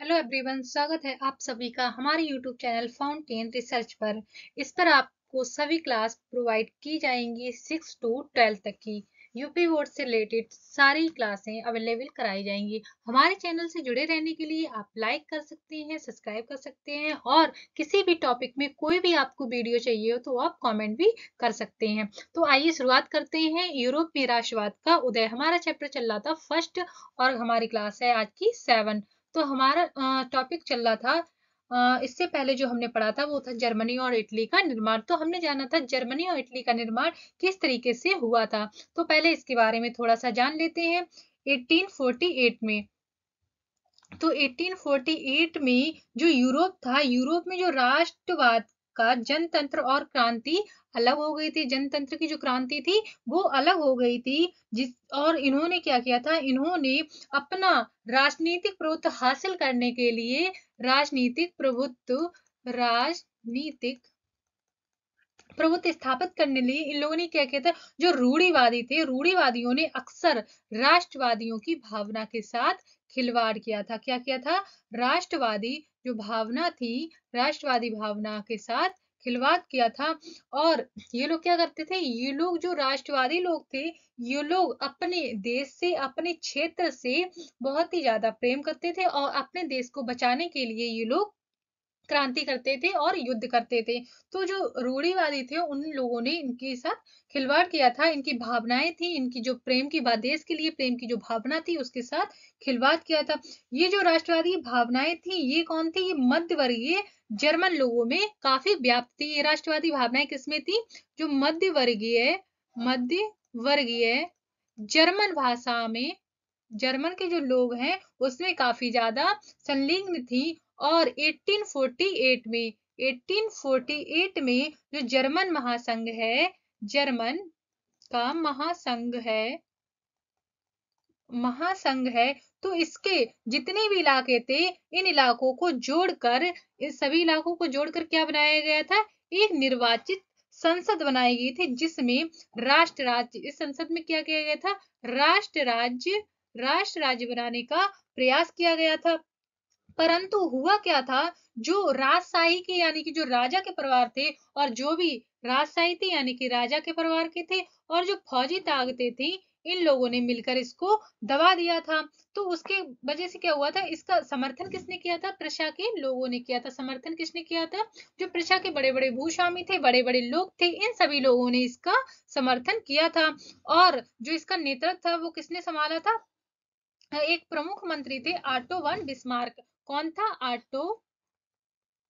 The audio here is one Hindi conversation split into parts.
हेलो एवरीवन, स्वागत है आप सभी का हमारे यूट्यूब चैनल फाउंटेन रिसर्च पर। इस पर आपको सभी क्लास प्रोवाइड की जाएंगी 6 to 12 तक की यूपी बोर्ड से रिलेटेड सारी क्लासें अवेलेबल कराई जाएंगी। हमारे चैनल से जुड़े रहने के लिए आप लाइक कर सकते हैं, सब्सक्राइब कर सकते हैं और किसी भी टॉपिक में कोई भी आपको वीडियो चाहिए हो तो आप कॉमेंट भी कर सकते हैं। तो आइए शुरुआत करते हैं। यूरोप में राष्ट्रवाद का उदय, हमारा चैप्टर चल रहा था फर्स्ट और हमारी क्लास है आज की 7। तो हमारा टॉपिक चल रहा था, इससे पहले जो हमने पढ़ा था वो था जर्मनी और इटली का निर्माण। तो हमने जाना था जर्मनी और इटली का निर्माण किस तरीके से हुआ था। तो पहले इसके बारे में थोड़ा सा जान लेते हैं। 1848 में, तो 1848 में जो यूरोप था, यूरोप में जो राष्ट्रवाद का जनतंत्र और क्रांति अलग हो गई थी। जनतंत्र की जो क्रांति थी वो अलग हो गई थी। और इन्होंने क्या किया था, इन्होंने अपना राजनीतिक प्रभुत्व हासिल करने के लिए राजनीतिक प्रभुत्व स्थापित करने लिए इन लोगों ने क्या किया था, जो रूढ़िवादी थे, रूढ़िवादियों ने अक्सर राष्ट्रवादियों की भावना के साथ खिलवाड़ किया था। क्या किया था, राष्ट्रवादी जो भावना थी, राष्ट्रवादी भावना के साथ खिलवाड़ किया था। और ये लोग क्या करते थे, ये लोग जो राष्ट्रवादी लोग थे, ये लोग अपने देश से, अपने क्षेत्र से बहुत ही ज्यादा प्रेम करते थे और अपने देश को बचाने के लिए ये लोग क्रांति करते थे और युद्ध करते थे। तो जो रूढ़िवादी थे उन लोगों ने इनके साथ खिलवाड़ किया था। इनकी भावनाएं थी, इनकी जो प्रेम की बात, देश के लिए प्रेम की जो भावना थी उसके साथ खिलवाड़ किया था। ये जो राष्ट्रवादी भावनाएं थी ये कौन थी, ये मध्य वर्गीय जर्मन लोगों में काफी व्याप्त थी। ये राष्ट्रवादी भावनाएं किसमें थी, जो मध्य वर्गीय जर्मन भाषा में, जर्मन के जो लोग हैं उसमें काफी ज्यादा संलिग्न थी। और 1848 में जो जर्मन महासंघ है, जर्मन का महासंघ है, तो इसके जितने भी इलाके थे, इन इलाकों को जोड़कर, इस सभी इलाकों को जोड़कर क्या बनाया गया था, एक निर्वाचित संसद बनाई गई थी, जिसमें राष्ट्र राज्य, इस संसद में क्या किया गया था, राष्ट्र राज्य बनाने का प्रयास किया गया था। परंतु हुआ क्या था, जो राजशाही के यानी कि जो राजा के परिवार थे, और जो भी राजशाही थे यानी कि राजा के परिवार के थे, और जो फौजी ताकतें थी, इन लोगों ने मिलकर इसको दबा दिया था। तो उसके वजह से क्या हुआ था, इसका समर्थन किसने किया था, प्रशा के लोगों ने किया था। समर्थन किसने किया था, जो प्रशा के बड़े बड़े भूस्वामी थे, बड़े बड़े लोग थे, इन सभी लोगों ने इसका समर्थन किया था। और जो इसका नेतृत्व था वो किसने संभाला था, एक प्रमुख मंत्री थे ऑटो वन बिस्मार्क। कौन था,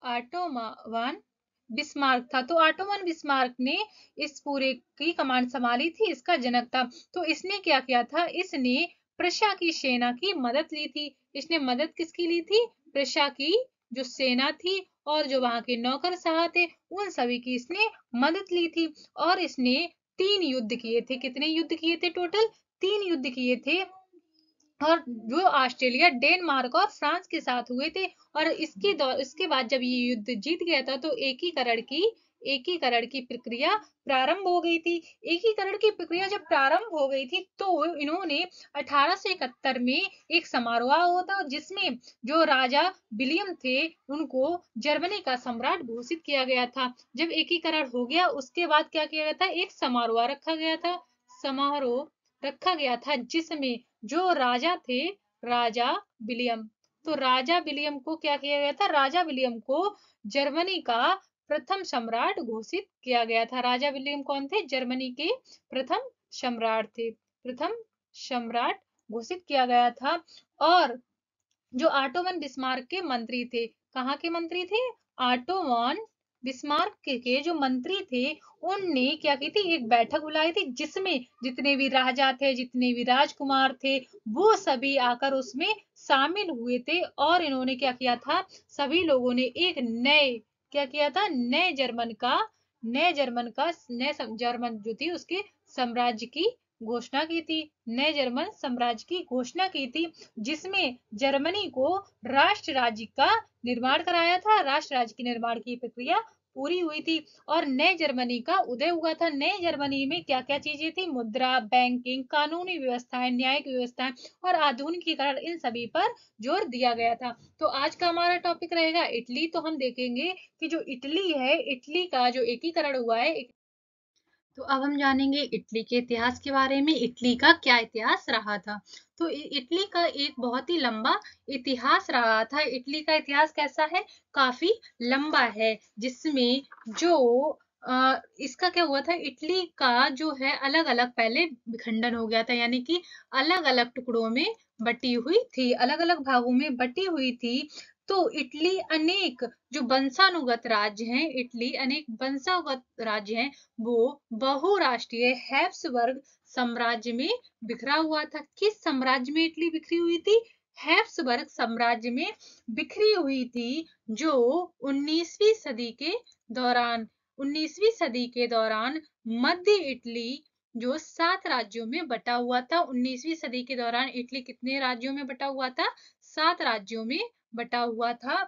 ऑटो वन बिस्मार्क था। तो ऑटो वन बिस्मार्क ने इस पूरे की कमांड संभाली थी, इसका जनक था। तो इसने क्या किया था, इसने प्रशा की सेना की मदद ली थी। इसने मदद किसकी ली थी, प्रशा की जो सेना थी और जो वहां के नौकरशाह थे, उन सभी की इसने मदद ली थी। और इसने 3 युद्ध किए थे। कितने युद्ध किए थे, टोटल 3 युद्ध किए थे। और जो ऑस्ट्रेलिया, डेनमार्क और फ्रांस के साथ हुए थे। और इसके बाद जब ये युद्ध जीत गया था तो एकीकरण की प्रक्रिया प्रारंभ हो गई थी। एकीकरण की प्रक्रिया जब प्रारंभ हो गई थी तो इन्होंने 1871 में एक समारोह हुआ था, जिसमें जो राजा विलियम थे उनको जर्मनी का सम्राट घोषित किया गया था। जब एकीकरण हो गया उसके बाद क्या किया गया था, एक समारोह रखा गया था जिसमें जो राजा थे, राजा विलियम, तो राजा विलियम को क्या किया गया था, राजा विलियम को जर्मनी का प्रथम सम्राट घोषित किया गया था। राजा विलियम कौन थे, जर्मनी के प्रथम सम्राट थे, प्रथम सम्राट घोषित किया गया था। और जो ऑटोमन बिस्मार्क के मंत्री थे, कहाँ के मंत्री थे, ऑटोमन बिस्मार्क के जो मंत्री थे, उनने क्या की थी, एक बैठक बुलाई थी, जिसमें जितने भी राजा थे, जितने भी राजकुमार थे, वो सभी आकर उसमें शामिल हुए थे। और इन्होंने क्या किया था, सभी लोगों ने एक क्या किया था, नए जर्मन जो थी उसके साम्राज्य की घोषणा की थी, नए जर्मन साम्राज्य की घोषणा की थी, जिसमें जर्मनी को राष्ट्र राज्य का निर्माण कराया था। राष्ट्र राज्य के निर्माण की प्रक्रिया पूरी हुई थी और नए जर्मनी का उदय हुआ था। नए जर्मनी में क्या क्या चीजें थी? मुद्रा, बैंकिंग, कानूनी व्यवस्थाएं, न्यायिक व्यवस्थाएं और आधुनिकीकरण, इन सभी पर जोर दिया गया था। तो आज का हमारा टॉपिक रहेगा इटली। तो हम देखेंगे कि जो इटली है, इटली का जो एकीकरण हुआ है। तो अब हम जानेंगे इटली के इतिहास के बारे में, इटली का क्या इतिहास रहा था। तो इटली का एक बहुत ही लंबा इतिहास रहा था। इटली का इतिहास कैसा है? काफी लंबा है, जिसमें जो इसका क्या हुआ था, इटली का जो है अलग अलग पहले विखंडन हो गया था, यानी कि अलग अलग टुकड़ों में बटी हुई थी, अलग अलग भागों में बटी हुई थी। तो इटली अनेक जो वंशानुगत राज्य हैं, इटली अनेक वंशानुगत राज्य हैं, वो बहुराष्ट्रीय हैब्सबर्ग साम्राज्य में बिखरा हुआ था। किस साम्राज्य में इटली बिखरी हुई थी? हैब्सबर्ग साम्राज्य में बिखरी हुई थी, जो 19वीं सदी के दौरान 19वीं सदी के दौरान मध्य इटली जो 7 राज्यों में बटा हुआ था। 19वीं सदी के दौरान इटली कितने राज्यों में बटा हुआ था? 7 राज्यों में बटा हुआ था,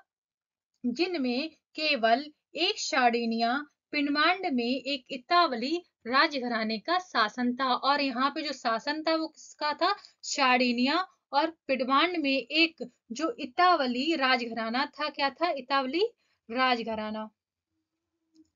जिनमें केवल एक सार्डिनिया पिनमांड में एक इतावली राजघराने का शासन था। और यहाँ पे जो शासन था वो किसका था? सार्डिनिया और पिडमांड में एक जो इतावली राजघराना था। क्या था? इतावली राजघराना,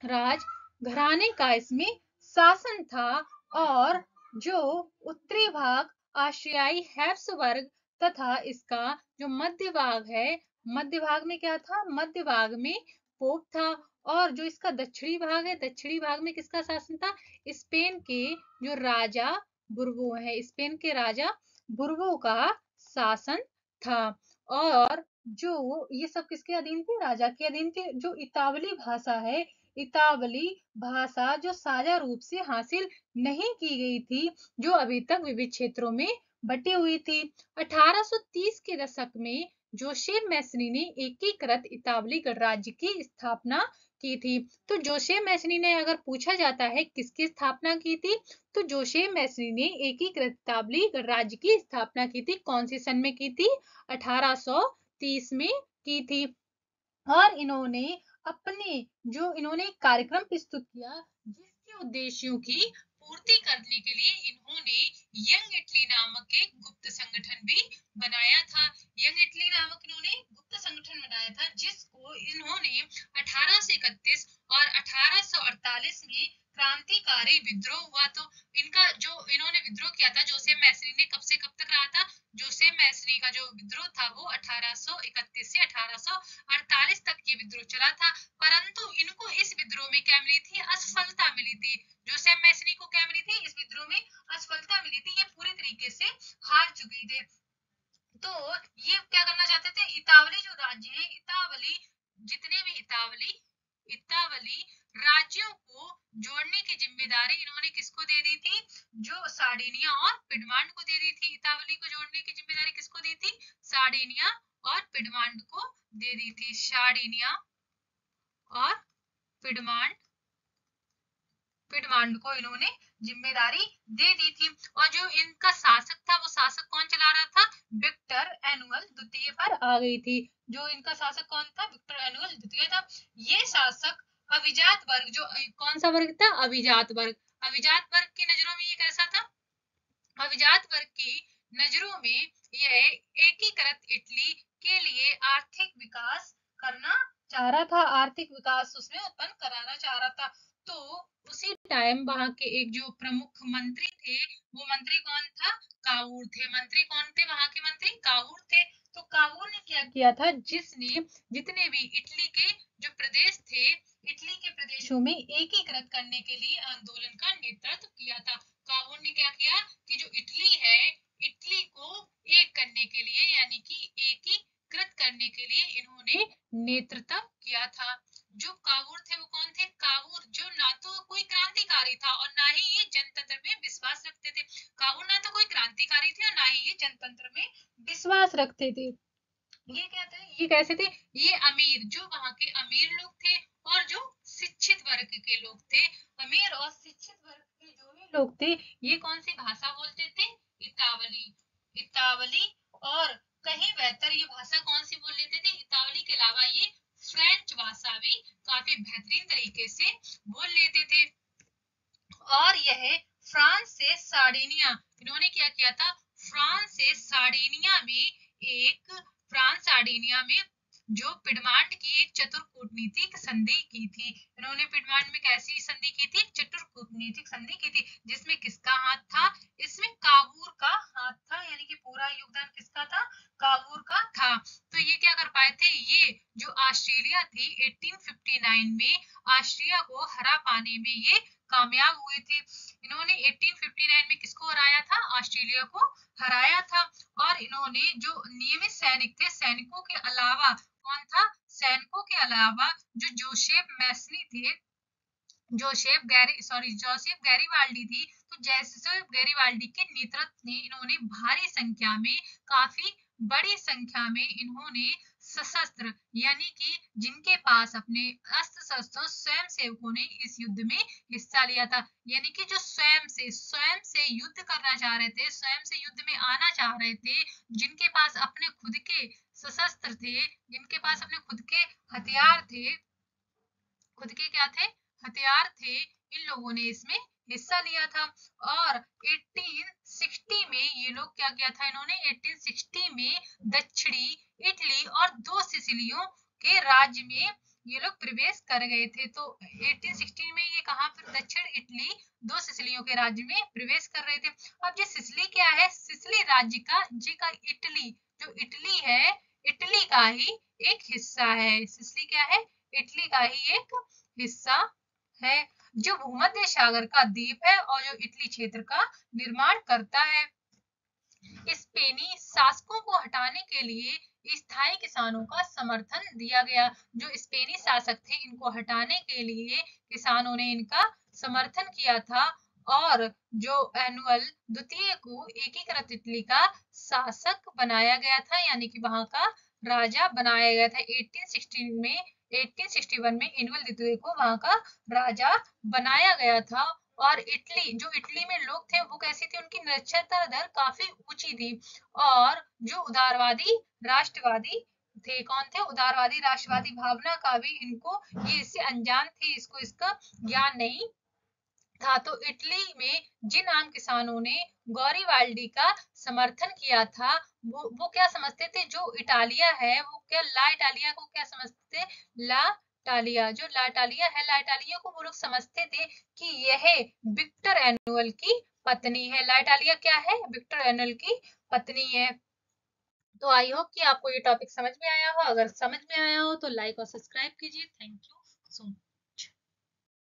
राजघराने का इसमें शासन था। और जो उत्तरी भाग आशियाई हैब्सबर्ग तथा इसका जो मध्य भाग है, मध्य भाग में क्या था? मध्य भाग में पोप था। और जो इसका दक्षिणी भाग है, दक्षिणी भाग में किसका शासन था? स्पेन के जो राजा बुर्बो है, स्पेन के राजा बुर्बो का शासन था। और जो ये सब किसके अधीन थे? राजा के अधीन थे। जो इतावली भाषा है, इतावली भाषा जो साझा रूप से हासिल नहीं की गई थी, जो अभी तक विविध क्षेत्रों में बटी हुई थी। 1830 के दशक में जोसेफ मैसनी ने एकीकृत इतावली गणराज्य की स्थापना की थी। तो जोसेफ मैसनी ने, अगर पूछा जाता है किसकी स्थापना की थी, तो जोसेफ मैसनी ने एकीकृत इतावली गणराज्य की स्थापना की थी। कौन सी सन में की थी? 1830 में की थी। और इन्होंने एक कार्यक्रम प्रस्तुत किया, जिसके उद्देश्यों की पूर्ति करने के लिए इन्होंने यंग इटली नामक एक गुप्त संगठन भी बनाया था। यंग इटली नामक इन्होंने गुप्त संगठन बनाया था, जिसको इन्होंने 1831 और 1848 में क्रांतिकारी विद्रोह हुआ। तो इनका जो इन्होंने विद्रोह किया था, जोसेफ मैसनी ने, कब से कब तक रहा था? जोसेफ मैसनी का जो विद्रोह था वो 1831 से 1848 तक ये विद्रोह चला था। परंतु इनको इस विद्रोह में क्या मिली थी? असफलता मिली थी। जोसेफ मैसनी को क्या मिली थी? इस विद्रोह में असफलता मिली थी, ये पूरी तरीके से हार चुके थे। तो ये क्या करना चाहते थे? इतावली जो राज्य है, इतावली जितने भी इतावली राज्यों को जोड़ने की जिम्मेदारी इन्होंने किसको दे दी थी? जो सार्डिनिया और पिडमांड को दे दी थी। इतावली को जोड़ने की जिम्मेदारी किसको दी थी? सार्डिनिया और पिडमांड को दे दी थी। सार्डिनिया और पिडमांड पिडमांड को इन्होंने जिम्मेदारी दे दी थी। और जो इनका शासक था, वो शासक कौन चला रहा था? विक्टर एनुअल द्वितीय पर आ गई थी। जो इनका शासक कौन था? विक्टर एनुअल द्वितीय था। ये शासक अभिजात वर्ग, जो कौन सा वर्ग था? अभिजात वर्ग। अभिजात वर्ग की नजरों में ये कैसा था? अभिजात वर्ग की नजरों में यह एकीकृत इटली के लिए आर्थिक विकास करना चाह रहा था, आर्थिक विकास उसमें उत्पन्न कराना चाह रहा था। तो उसी टाइम वहां के एक जो प्रमुख मंत्री थे, वो मंत्री कौन था? कावूर थे। मंत्री कौन थे? वहां के मंत्री कावूर थे। तो कावूर ने क्या किया था? जिसने जितने भी इटली के जो प्रदेश थे, इटली के प्रदेशों में एकीकृत करने के लिए आंदोलन का नेतृत्व किया था। कावूर ने क्या किया कि जो इटली है, इटली को एक करने के लिए, यानी कि एकीकृत करने के लिए इन्होंने नेतृत्व किया था। जो कावूर थे वो कौन थे? कावूर जो ना तो कोई क्रांतिकारी था और ना ही ये जनतंत्र में विश्वास रखते थे। कावूर ना तो कोई क्रांतिकारी थे और ना ही ये जनतंत्र में विश्वास रखते थे। ये क्या थे? ये कैसे थे? ये अमीर, जो वहां के अमीर लोग थे और जो शिक्षित वर्ग के लोग थे, अमीर और शिक्षित वर्ग के जो भी लोग थे, ये कौन सी भाषा बोलते थे? इतावली। इतावली। और कहीं बेहतर ये भाषा कौन सी बोल लेते थे? इतावली के अलावा ये फ्रेंच भाषा भी काफी बेहतरीन तरीके तरीके से बोल लेते थे। और यह फ्रांस से सार्डिनिया, इन्होंने क्या किया था, फ्रांस से सार्डिनिया में फ्रांस सार्डिनिया में जो पिडमांट की एक चतुर कूटनीतिक संधि की थी। इन्होंने पिडमांट में कैसी संधि की थी, चतुर कूटनीतिक संधि की थी, जिसमें किसका हाथ था, इसमें काबूर का हाथ था, यानी कि पूरा योगदान किसका था, काबूर का था। तो ये क्या कर पाए थे, ये जो ऑस्ट्रेलिया थी 1859 में ऑस्ट्रिया को हरा पाने में ये कामयाब हुए थे। इन्होंने 1859 में किसको हराया था, ऑस्ट्रेलिया को हराया था। और इन्होंने जो नियमित सैनिक थे, सैनिकों के अलावा कौन था, सैनिकों के अलावा जो जोसेफ मैसनी थे, जोसेफ गैरीवाल्डी थी, तो जोसेफ गैरीवाल्डी के नेतृत्व में इन्होंने भारी संख्या में, काफी बड़ी संख्या में इन्होंने सशस्त्र, यानी कि जिनके पास अपने अस्त्र शस्त्र, स्वयं सेवकों ने इस युद्ध में हिस्सा लिया था। यानी कि जो स्वयं से युद्ध करना चाह रहे थे, स्वयं से युद्ध में आना चाह रहे थे, जिनके पास अपने खुद के सशस्त्र थे, जिनके पास अपने खुद के हथियार थे, खुद के क्या थे, हथियार थे, इन लोगों ने इसमें हिस्सा लिया था। और 1860 में ये लोग क्या किया था, इन्होंने 1860 में दक्षिणी इटली और 2 सिसिलियों के राज्य में ये लोग प्रवेश कर गए थे। तो 1860 में ये कहाँ पर, दक्षिण इटली 2 सिसिलियों के राज्य में प्रवेश कर रहे थे। अब ये सिसिली क्या है, सिसिली राज्य का इटली, जो इटली है, इटली का ही एक हिस्सा है। सिसिली क्या है, इटली का ही एक हिस्सा है, जो भूमध्य सागर का द्वीप है और जो इटली क्षेत्र का निर्माण करता है। स्पेनी शासकों को हटाने के लिए स्थायी किसानों का समर्थन दिया गया। जो स्पेनी शासक थे, इनको हटाने के लिए किसानों ने इनका समर्थन किया था। और जो एनुअल द्वितीय को एकीकृत इटली का शासक बनाया गया था, यानी कि वहां का राजा बनाया गया था। 1861 में एनुअल द्वितीय को वहां का राजा बनाया गया था। और इटली में लोग थे, वो कैसी थी, उनकी निरक्षरता दर काफी ऊंची थी। और जो उदारवादी राष्ट्रवादी थे, कौन थे, उदारवादी राष्ट्रवादी भावना का भी इनको, ये इससे अनजान थे, इसको इसका ज्ञान नहीं था। तो इटली में जिन आम किसानों ने गौरीवाल्डी का समर्थन किया था, वो क्या समझते थे, जो इटालिया है वो क्या, ला इटालिया को क्या समझते थे, ला टालिया, जो ला टालिया है, ला टालिया को वो लोग समझते थे कि यह विक्टर एनुअल की पत्नी है। ला टालिया क्या है, विक्टर एनुअल की पत्नी है। तो आई होप कि आपको ये टॉपिक समझ में आया हो। अगर समझ में आया हो तो लाइक और सब्सक्राइब कीजिए। Thank you so much.